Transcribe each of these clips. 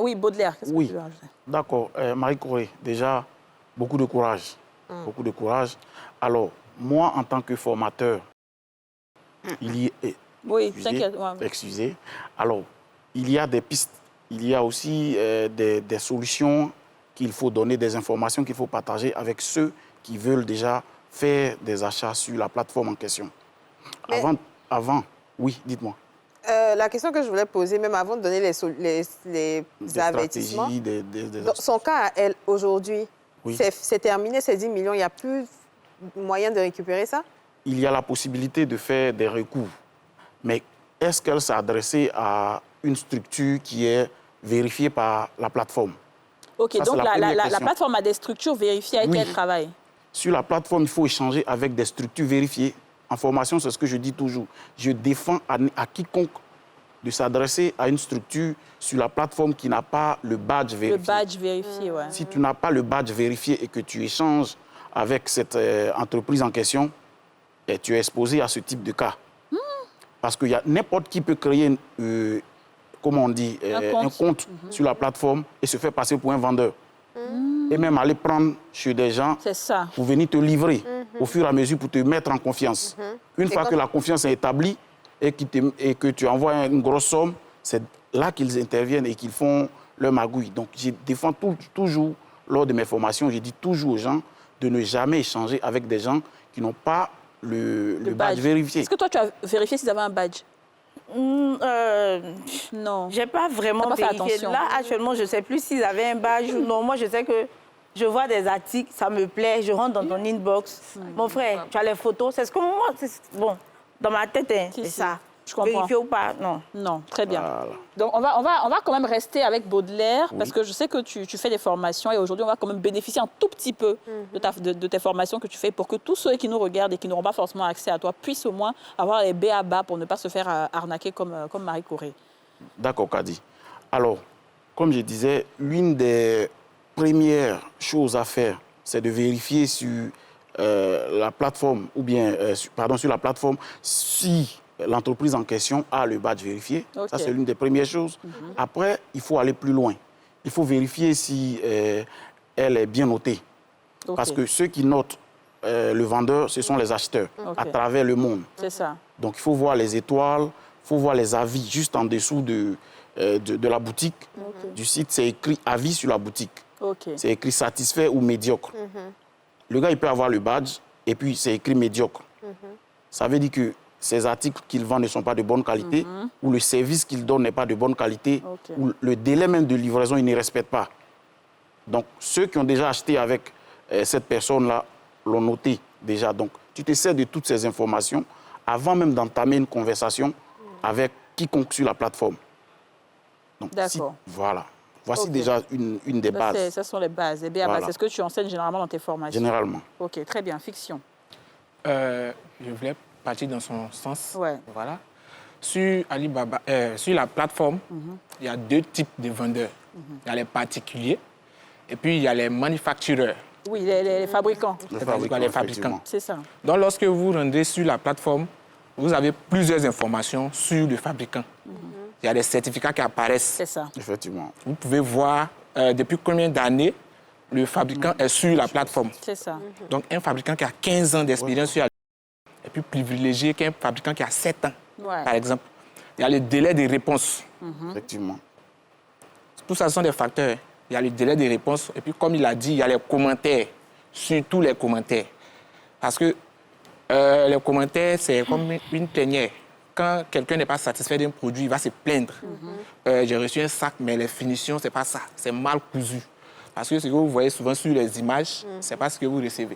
oui, Baudelaire. Qu'est-ce que Oui, tu veux rajouter? d'accord. Marie-Corée, déjà, beaucoup de courage. Beaucoup de courage. Alors, moi, en tant que formateur, il y a... Oui, t'inquiète. Ouais. Excusez. Alors, il y a des pistes. Il y a aussi des solutions qu'il faut donner, des informations qu'il faut partager avec ceux qui veulent déjà faire des achats sur la plateforme en question. Mais... Oui, dites-moi. La question que je voulais poser, même avant de donner les avertissements, dans son cas, elle, aujourd'hui, oui. c'est terminé, ces 10 millions, il n'y a plus moyen de récupérer ça? Il y a la possibilité de faire des recours. Mais est-ce qu'elle s'est adressée à une structure qui est vérifiée par la plateforme? OK, ça, donc la plateforme a des structures vérifiées avec qui elle travaille? Sur la plateforme, il faut échanger avec des structures vérifiées. En formation, c'est ce que je dis toujours. Je défends à quiconque de s'adresser à une structure sur la plateforme qui n'a pas le badge vérifié. Le badge vérifié, oui. Si tu n'as pas le badge vérifié et que tu échanges avec cette entreprise en question, tu es exposé à ce type de cas. Parce qu'il y a n'importe qui peut créer, comment on dit, un compte sur la plateforme et se faire passer pour un vendeur. Et même aller prendre chez des gens pour venir te livrer au fur et à mesure pour te mettre en confiance. Une fois que la confiance est établie et que tu envoies une grosse somme, c'est là qu'ils interviennent et qu'ils font leur magouille. Donc, je défends toujours, lors de mes formations, je dis toujours aux gens de ne jamais échanger avec des gens qui n'ont pas le badge vérifié. Est-ce que toi, tu as vérifié s'ils avaient un badge? Non. Je n'ai pas vraiment vérifié. Là, actuellement, je ne sais plus s'ils avaient un badge ou non. Moi, je sais que je vois des articles, ça me plaît, je rentre dans ton inbox. Mon frère, tu as les photos. C'est ce que moi, bon, dans ma tête, c'est ça. Je comprends. Vérifier ou pas, non. Non, très bien. Voilà. Donc, on va quand même rester avec Baudelaire, parce que je sais que tu fais des formations et aujourd'hui, on va quand même bénéficier un tout petit peu de tes formations que tu fais pour que tous ceux qui nous regardent et qui n'auront pas forcément accès à toi puissent au moins avoir les b.a.-ba pour ne pas se faire arnaquer comme Marie-Corée. D'accord, Kadi. Alors, comme je disais, l'une des premières choses à faire, c'est de vérifier sur la plateforme, ou bien, sur la plateforme, si l'entreprise en question a le badge vérifié. Okay. Ça, c'est l'une des premières choses. Après, il faut aller plus loin. Il faut vérifier si elle est bien notée. Parce que ceux qui notent le vendeur, ce sont les acheteurs à travers le monde. C'est ça. Donc, il faut voir les étoiles, il faut voir les avis juste en dessous de la boutique. Du site, c'est écrit avis sur la boutique. C'est écrit satisfait ou médiocre. Le gars, il peut avoir le badge et puis c'est écrit médiocre. Ça veut dire que ces articles qu'il vend ne sont pas de bonne qualité, ou le service qu'il donne n'est pas de bonne qualité, ou le délai même de livraison, il ne respecte pas. Donc, ceux qui ont déjà acheté avec cette personne-là l'ont noté déjà. Donc, tu te sers de toutes ces informations avant même d'entamer une conversation avec quiconque sur la plateforme. D'accord. Voilà. Voici déjà une des bases. Ce sont les bases, les b.a.-ba. C'est ce que tu enseignes généralement dans tes formations. Généralement. OK, très bien. Fiction. Je voulais partir dans son sens. Ouais. Voilà. Sur Alibaba, sur la plateforme, il y a deux types de vendeurs. Il y a les particuliers et puis il y a les manufactureurs. Oui, les fabricants. Les fabricants. C'est ça. Donc, lorsque vous rendez sur la plateforme, vous avez plusieurs informations sur le fabricant. Il y a des certificats qui apparaissent. C'est ça. Effectivement. Vous pouvez voir depuis combien d'années le fabricant est sur la plateforme. C'est ça. Donc, un fabricant qui a 15 ans d'expérience sur la est plus privilégié qu'un fabricant qui a 7 ans, par exemple. Il y a le délai de réponse. Effectivement. Tout ça, ce sont des facteurs. Il y a le délai de réponse. Et puis, comme il a dit, il y a les commentaires, surtout les commentaires. Parce que les commentaires, c'est comme une plénière. Quand quelqu'un n'est pas satisfait d'un produit, il va se plaindre. J'ai reçu un sac, mais les finitions, ce n'est pas ça. C'est mal cousu. Parce que ce que vous voyez souvent sur les images, ce n'est pas ce que vous recevez.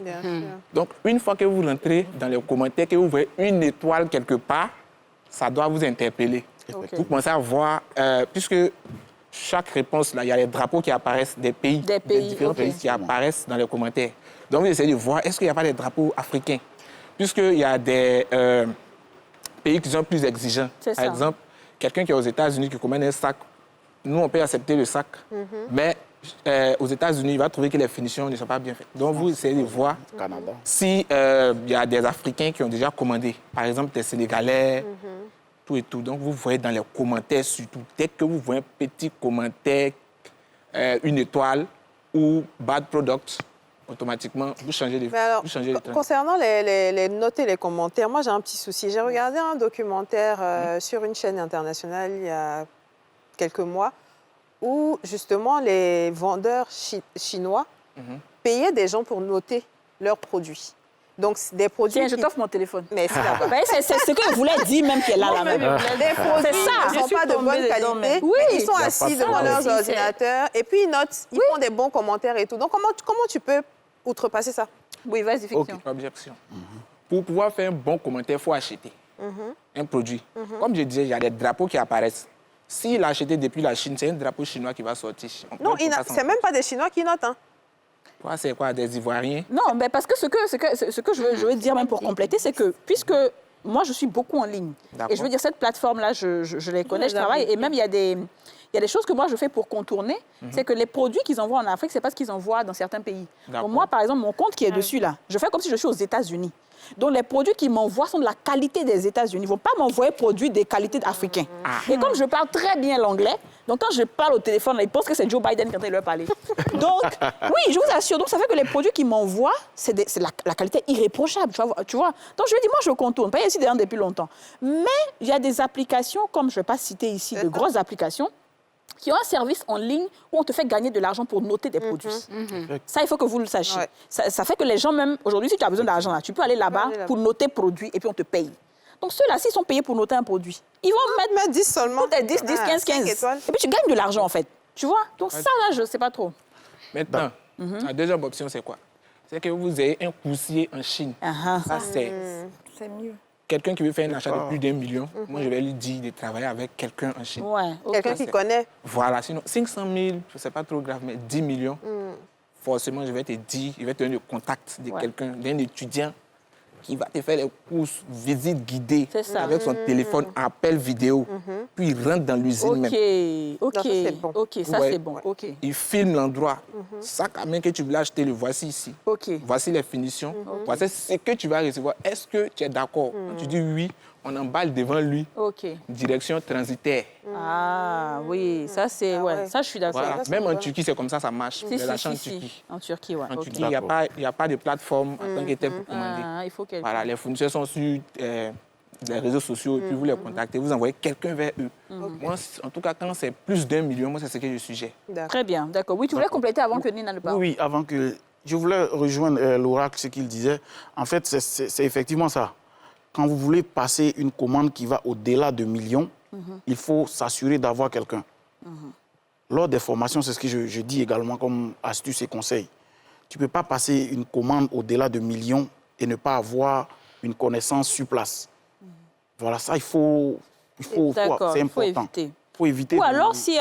Donc, une fois que vous rentrez dans les commentaires, que vous voyez une étoile quelque part, ça doit vous interpeller. Vous commencez à voir, puisque chaque réponse, là, il y a les drapeaux qui apparaissent des pays, des différents pays qui apparaissent dans les commentaires. Donc, vous essayez de voir, est-ce qu'il n'y a pas des drapeaux africains? Puisqu'il y a des pays qui sont plus exigeants. Par exemple, quelqu'un qui est aux États-Unis qui commande un sac, nous, on peut accepter le sac, mais aux États-Unis, il va trouver que les finitions ne sont pas bien faites. Donc, vous essayez de voir s'il y a des Africains qui ont déjà commandé. Par exemple, des Sénégalais, tout et tout. Donc, vous voyez dans les commentaires surtout. Dès que vous voyez un petit commentaire une étoile ou bad product, automatiquement, vous changez les trends. Concernant les notes et les commentaires, moi, j'ai un petit souci. J'ai regardé un documentaire sur une chaîne internationale il y a quelques mois où, justement, les vendeurs chinois payaient des gens pour noter leurs produits. Donc, des produits... Tiens, je t'offre mon téléphone. Merci. C'est ce que je voulais dire même qu'elle a là même. Des produits qui ne sont pas de bonne qualité. Oui. Ils sont assis devant leurs ordinateurs et puis ils notent, ils font des bons commentaires et tout. Donc, comment tu peux outrepasser ça? Oui, vas-y, fiction. Objection. Pour pouvoir faire un bon commentaire, il faut acheter un produit. Comme je disais, il y a des drapeaux qui apparaissent. S'il a acheté depuis la Chine, c'est un drapeau chinois qui va sortir. Non, c'est même pas des Chinois qui notent. Hein. C'est quoi, des Ivoiriens? Non, mais parce que ce que je veux dire même pour compléter, c'est que puisque moi, je suis beaucoup en ligne, et je veux dire, cette plateforme-là, je les connais, je travaille, et même il y a des choses que moi, je fais pour contourner, c'est que les produits qu'ils envoient en Afrique, c'est pas ce qu'ils envoient dans certains pays. Donc moi, par exemple, mon compte qui est dessus, là, je fais comme si je suis aux États-Unis. Donc, les produits qu'ils m'envoient sont de la qualité des États-Unis. Ils ne vont pas m'envoyer produits des qualités africaines. Et comme je parle très bien l'anglais, donc quand je parle au téléphone, ils pensent que c'est Joe Biden qui est en train de leur parler. Donc, oui, je vous assure. Donc, ça fait que les produits qu'ils m'envoient, c'est la qualité irréprochable. Tu vois. Donc, je lui dis, moi, je contourne. Pas ici d'ailleurs depuis longtemps. Mais il y a des applications, comme je ne vais pas citer ici, de grosses applications, qui ont un service en ligne où on te fait gagner de l'argent pour noter des produits. Ça, il faut que vous le sachiez. Ouais. Ça fait que les gens, même aujourd'hui, si tu as besoin d'argent, tu peux aller là-bas pour noter produits et puis on te paye. Donc ceux-là, s'ils sont payés pour noter un produit, ils vont mettre 10 seulement. 10, 15. Et puis tu gagnes de l'argent, en fait. Tu vois? Donc ça, là, je ne sais pas trop. Maintenant, la deuxième option, c'est quoi? C'est que vous ayez un coursier en Chine. Ça, c'est mieux. Quelqu'un qui veut faire un achat de plus d'1 million, moi, je vais lui dire de travailler avec quelqu'un en Chine. Ouais, quelqu'un qui connaît. Voilà, sinon 500 000, je ne sais pas trop grave, mais 10 millions, forcément, je vais te dire, je vais te donner le contact de quelqu'un, d'un étudiant qui va te faire les courses, visites guidées avec son téléphone, appel vidéo, puis il rentre dans l'usine même. OK, ça c'est bon. Il filme l'endroit. Sac à main que tu voulais acheter, le voici ici. Voici les finitions. Voici ce que tu vas recevoir. Est-ce que tu es d'accord? Tu dis oui, on emballe devant lui. Direction transitaire. Ah oui, ça c'est... ça je suis d'accord. Voilà. Même en Turquie, c'est comme ça marche. Les achats en Turquie. En Turquie, oui. En Turquie, il n'y a pas de plateforme en tant que tel pour commander. Voilà, les fournisseurs sont sur les réseaux sociaux et puis vous les contactez, vous envoyez quelqu'un vers eux. Moi, en tout cas, quand c'est plus d'1 million, moi, c'est ce que je suggère. Très bien, d'accord. Oui, tu voulais compléter avant que Nina ne parle. Oui, avant que... Je voulais rejoindre l'oracle, ce qu'il disait. En fait, c'est effectivement ça. Quand vous voulez passer une commande qui va au-delà de millions, il faut s'assurer d'avoir quelqu'un. Lors des formations, c'est ce que je dis également comme astuce et conseil. Tu ne peux pas passer une commande au-delà de millions et ne pas avoir une connaissance sur place. Voilà, ça, c'est important. Il faut éviter. Ou alors, si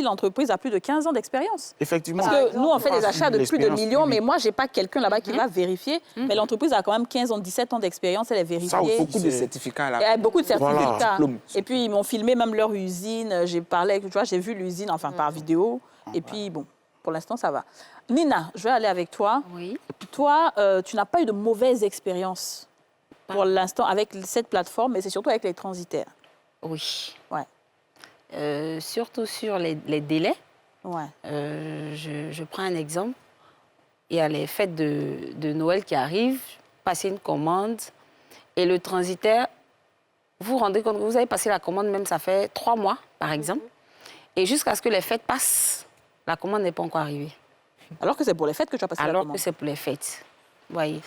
l'entreprise a plus de 15 ans d'expérience. Effectivement. Parce que nous, on fait des achats de plus de millions, mais moi, je n'ai pas quelqu'un là-bas qui va vérifier. Mais l'entreprise a quand même 15 ans, 17 ans d'expérience, elle est vérifiée. Ça, beaucoup de certificats là. Il y a beaucoup de certificats. Voilà. Et puis, ils m'ont filmé même leur usine. J'ai vu l'usine, enfin, par vidéo. Et puis, bon, pour l'instant, ça va. Nina, je vais aller avec toi. Oui. Toi, tu n'as pas eu de mauvaise expérience pour l'instant avec cette plateforme, mais c'est surtout avec les transitaires. Oui. Ouais. Surtout sur les délais. Ouais. Je prends un exemple. Il y a les fêtes de Noël qui arrivent, passer une commande, et le transitaire, vous vous rendez compte que vous avez passé la commande, même ça fait 3 mois, par exemple, et jusqu'à ce que les fêtes passent, la commande n'est pas encore arrivée. Alors que c'est pour les fêtes que tu as passé la commande. Alors que c'est pour les fêtes, voyez.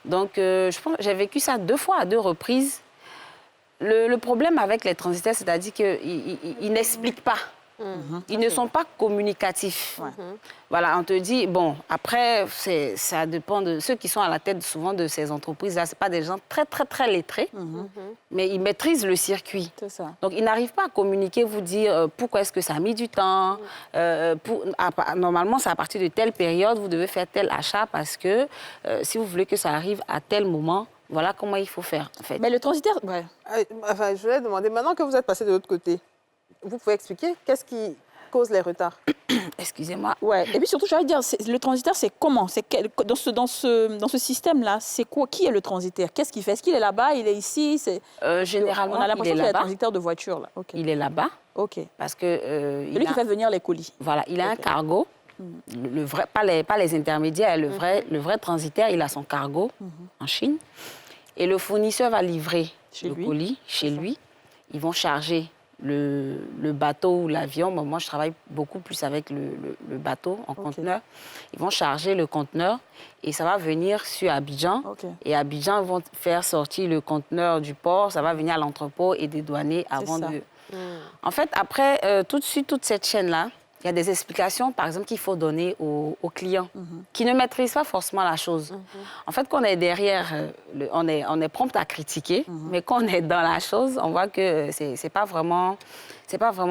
Donc, je pense j'ai vécu ça 2 fois à 2 reprises. Le problème avec les transitaires, c'est-à-dire qu'ils n'expliquent pas. Ils ne sont pas communicatifs. Voilà, on te dit, bon, après, ça dépend de ceux qui sont à la tête souvent de ces entreprises-là. Ce pas des gens très, très, très lettrés, mais ils maîtrisent le circuit. C'est ça. Donc, ils n'arrivent pas à communiquer, vous dire pourquoi est-ce que ça a mis du temps. Normalement, c'est à partir de telle période, vous devez faire tel achat parce que si vous voulez que ça arrive à tel moment, voilà comment il faut faire, en fait. Mais le transitaire... Ouais. Enfin, je voulais demander, maintenant que vous êtes passé de l'autre côté, vous pouvez expliquer qu'est-ce qui causent les retards? Excusez-moi. Ouais. Et puis surtout, j'allais dire, le transitaire, c'est comment? Dans ce système-là, c'est quoi? Qui est le transitaire? Qu'est-ce qu'il fait? Est-ce qu'il est là-bas? Il est ici? Généralement, on a l'impression il est qu'il est là-bas. transitaire de voiture, là. Okay. Il est là-bas. OK. Parce que... C'est lui qui fait venir les colis. Voilà, il a un cargo. Le vrai, pas les intermédiaires, le vrai transitaire, il a son cargo en Chine. Et le fournisseur va livrer le colis chez lui. Ils vont charger le bateau ou l'avion. Moi, je travaille beaucoup plus avec le bateau en conteneur. Ils vont charger le conteneur et ça va venir sur Abidjan. Et Abidjan vont faire sortir le conteneur du port. Ça va venir à l'entrepôt et dédouaner avant de... En fait, après, tout de suite, toute cette chaîne-là, il y a des explications, par exemple, qu'il faut donner aux clients qui ne maîtrisent pas forcément la chose. En fait, quand on est derrière, on est prompt à critiquer, mais quand on est dans la chose, on voit que c'est pas vraiment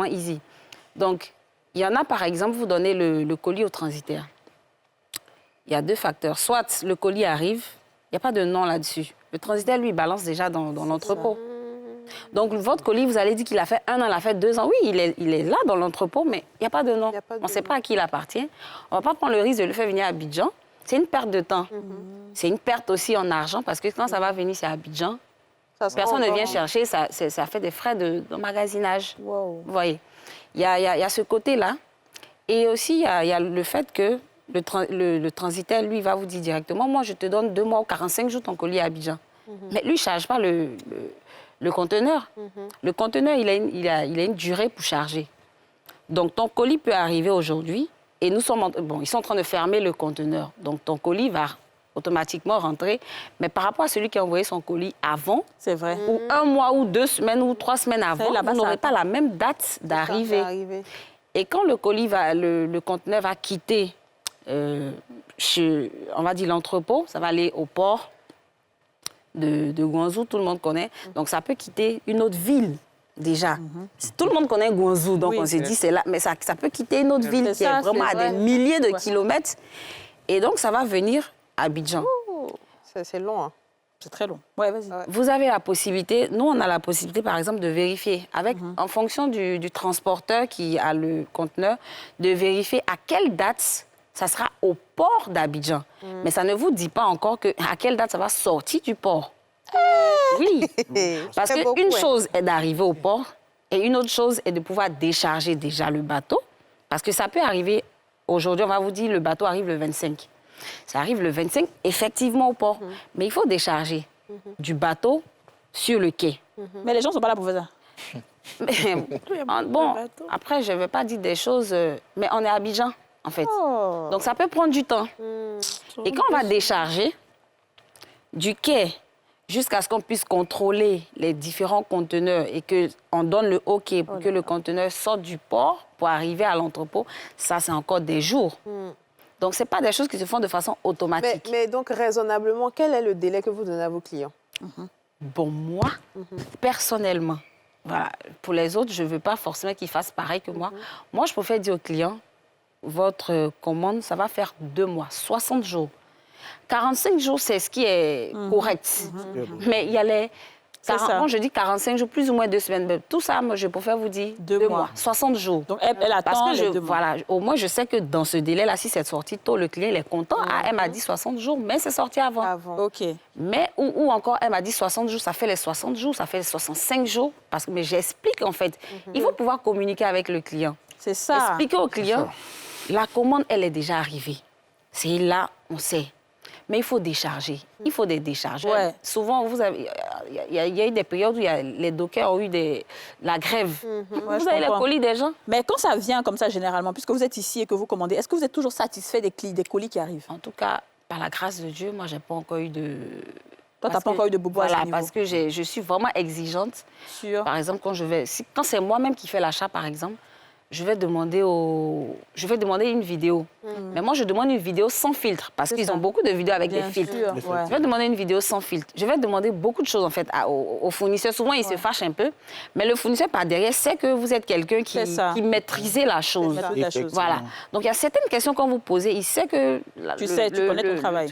easy. Donc, il y en a, par exemple, vous donnez le colis au transitaire. Il y a deux facteurs. Soit le colis arrive, il n'y a pas de nom là-dessus. Le transitaire, lui, balance déjà dans l'entrepôt. Donc, votre colis, vous allez dire qu'il a fait 1 an, il a fait 2 ans. Oui, il est là dans l'entrepôt, mais il n'y a pas de nom. On ne sait pas à qui il appartient. On ne va pas prendre le risque de le faire venir à Abidjan. C'est une perte de temps. C'est une perte aussi en argent, parce que quand ça va venir, c'est à Abidjan. Personne ne vient chercher, ça fait des frais d'emmagasinage. Vous voyez. Il y a ce côté-là. Et aussi, il y a le fait que le transitaire, lui, va vous dire directement, moi, je te donne 2 mois ou 45 jours ton colis à Abidjan. Mais lui, il ne charge pas le conteneur. Le conteneur, il a une durée pour charger. Donc, ton colis peut arriver aujourd'hui et ils sont en train de fermer le conteneur. Donc, ton colis va automatiquement rentrer. Mais par rapport à celui qui a envoyé son colis avant, c'est vrai, ou 1 mois ou 2 semaines ou 3 semaines avant, vous n'aurez pas la même date d'arrivée. Et quand le colis le conteneur va quitter, on va dire l'entrepôt, ça va aller au port de Guangzhou, tout le monde connaît. Donc, ça peut quitter une autre ville, déjà. Tout le monde connaît Guangzhou, donc on s'est dit, c'est là. Mais ça peut quitter une autre ville qui est vraiment à des milliers de kilomètres. Et donc, ça va venir à Abidjan. C'est long, hein. C'est très long. Ouais, vas-y. Vous avez la possibilité, nous, on a la possibilité, par exemple, de vérifier, en fonction du transporteur qui a le conteneur, de vérifier à quelle date ça sera au port d'Abidjan. Mais ça ne vous dit pas encore à quelle date ça va sortir du port. Oui. Parce qu'une chose est d'arriver au port et une autre chose est de pouvoir décharger déjà le bateau. Parce que ça peut arriver, aujourd'hui, on va vous dire, le bateau arrive le 25. Ça arrive le 25, effectivement, au port. Mais il faut décharger du bateau sur le quai. Mais les gens ne sont pas là pour faire ça. Bon, après, je ne vais pas dire des choses, mais on est à Abidjan. En fait. Donc, ça peut prendre du temps. Et quand on va décharger du quai jusqu'à ce qu'on puisse contrôler les différents conteneurs et qu'on donne le OK pour que le conteneur sorte du port pour arriver à l'entrepôt, ça, c'est encore des jours. Donc, ce n'est pas des choses qui se font de façon automatique. Mais donc, raisonnablement, quel est le délai que vous donnez à vos clients? Bon, moi, personnellement, voilà, pour les autres, je ne veux pas forcément qu'ils fassent pareil que moi. Moi, je préfère dire aux clients, votre commande, ça va faire 2 mois, 60 jours. 45 jours, c'est ce qui est correct. Mais il y a les... Quand je dis 45 jours, plus ou moins 2 semaines. Tout ça, moi, je préfère vous dire 2 mois, 60 jours. Donc, elle attend. Parce que voilà, au moins, je sais que dans ce délai-là, si c'est sorti tôt, le client il est content. Elle m'a dit 60 jours, mais c'est sorti avant. OK. Mais, ou encore, elle m'a dit 60 jours, ça fait les 60 jours, ça fait les 65 jours. Mais j'explique, en fait. Il faut pouvoir communiquer avec le client. C'est ça. Expliquer au client, la commande, elle est déjà arrivée. C'est là, on sait. Mais il faut décharger. Il faut des déchargeurs. Ouais. Souvent, il y a eu des périodes où les dockers ont eu la grève. Vous avez les colis des gens. Mais quand ça vient comme ça, généralement, puisque vous êtes ici et que vous commandez, est-ce que vous êtes toujours satisfait des colis qui arrivent? En tout cas, par la grâce de Dieu, moi, je n'ai pas encore eu de... Toi, tu n'as pas encore eu de bobo à ce niveau. Parce que je suis vraiment exigeante. Par exemple, quand c'est moi-même qui fais l'achat, par exemple, je vais demander une vidéo. Mais moi, je demande une vidéo sans filtre, parce qu'ils ont beaucoup de vidéos avec des filtres. Je vais demander une vidéo sans filtre. Je vais demander beaucoup de choses, en fait, aux fournisseurs. Souvent, ils se fâchent un peu, mais le fournisseur, par derrière, sait que vous êtes quelqu'un qui maîtrisait la chose. Voilà. Donc, il y a certaines questions qu'on vous posez. Il sait que... Tu connais ton travail.